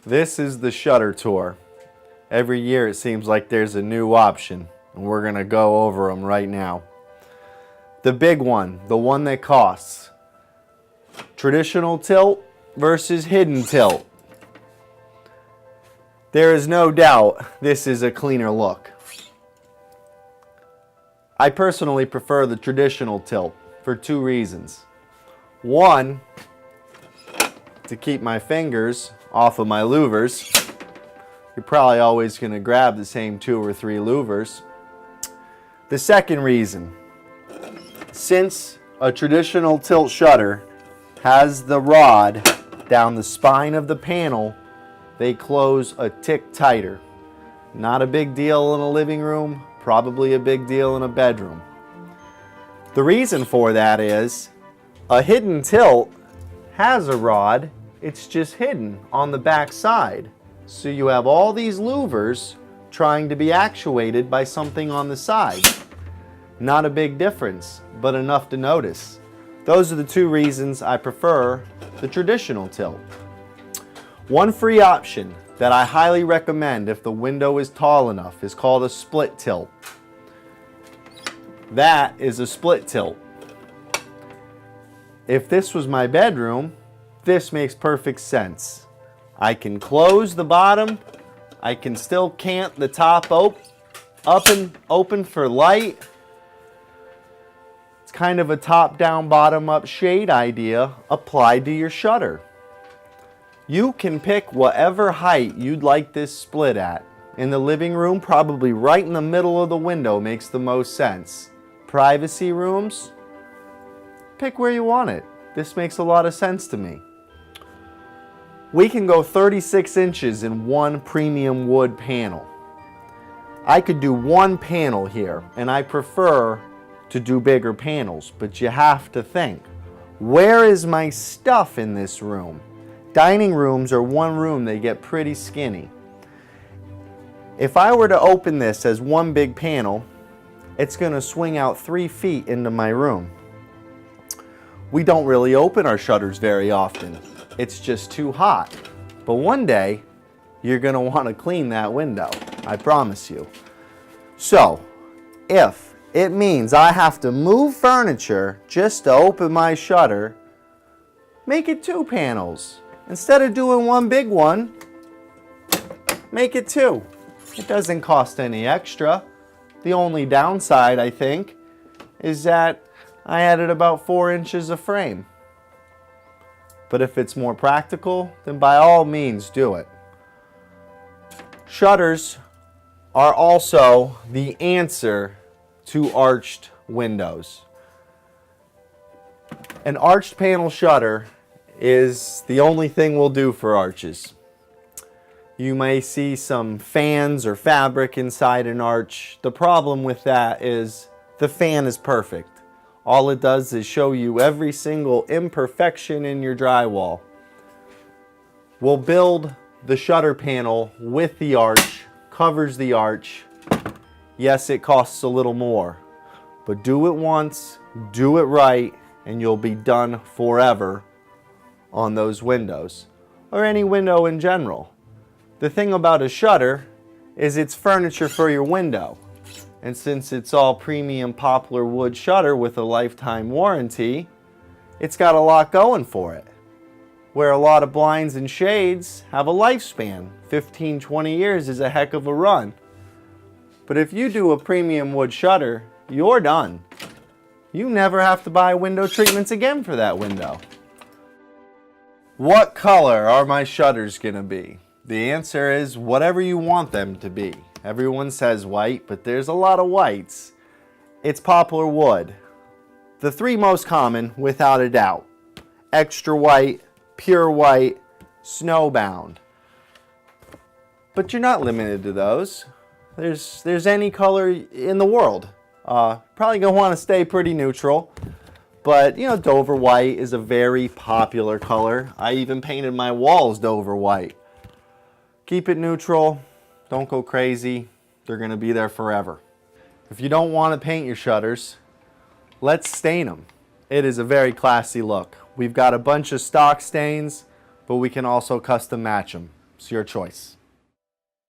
This is the ShutterTour. Every year it seems like there's a new option, and we're going to go over them right now. The big one, the one that costs. Traditional tilt versus hidden tilt. There is no doubt this is a cleaner look. I personally prefer the traditional tilt for two reasons. One, to keep my fingers off of my louvers. You're probably always going to grab the same 2 or 3 louvers. The second reason, since a traditional tilt shutter has the rod down the spine of the panel, they close a tick tighter. Not a big deal in a living room, probably a big deal in a bedroom. The reason for that is a hidden tilt has a rod, it's just hidden on the back side. So you have all these louvers trying to be actuated by something on the side. Not a big difference, but enough to notice. Those are the 2 reasons I prefer the traditional tilt. One free option that I highly recommend if the window is tall enough is called a split tilt. That is a split tilt. If this was my bedroom, this makes perfect sense. I can close the bottom, I can still cant the top up and open for light. It's kind of a top-down, bottom-up shade idea applied to your shutter. You can pick whatever height you'd like this split at. In the living room, probably right in the middle of the window makes the most sense. Privacy rooms, pick where you want it. This makes a lot of sense to me. We can go 36 inches in one premium wood panel. I could do one panel here, and I prefer to do bigger panels, but you have to think, where is my stuff in this room? Dining rooms are one room, they get pretty skinny. If I were to open this as one big panel, it's going to swing out 3 feet into my room. We don't really open our shutters very often. It's just too hot. But one day, you're going to want to clean that window. I promise you. So, if it means I have to move furniture just to open my shutter, make it 2 panels. Instead of doing one big one, make it 2. It doesn't cost any extra. The only downside, I think, is that I added about 4 inches of frame. But if it's more practical, then by all means do it. Shutters are also the answer to arched windows. An arched panel shutter is the only thing we'll do for arches. You may see some fans or fabric inside an arch. The problem with that is the fan is perfect. All it does is show you every single imperfection in your drywall. We'll build the shutter panel with the arch, covers the arch. Yes, it costs a little more, but do it once, do it right, and you'll be done forever on those windows, or any window in general. The thing about a shutter is it's furniture for your window. And since it's all premium poplar wood shutter with a lifetime warranty, it's got a lot going for it. Where a lot of blinds and shades have a lifespan. 15, 20 years is a heck of a run. But if you do a premium wood shutter, you're done. You never have to buy window treatments again for that window. What color are my shutters gonna be? The answer is whatever you want them to be. Everyone says white, but there's a lot of whites. It's poplar wood. The 3 most common, without a doubt. Extra white, pure white, snowbound. But you're not limited to those. There's any color in the world. Probably gonna want to stay pretty neutral. But, you know, Dover white is a very popular color. I even painted my walls Dover white. Keep it neutral. Don't go crazy. They're going to be there forever. If you don't want to paint your shutters, let's stain them. It is a very classy look. We've got a bunch of stock stains, but we can also custom match them. It's your choice.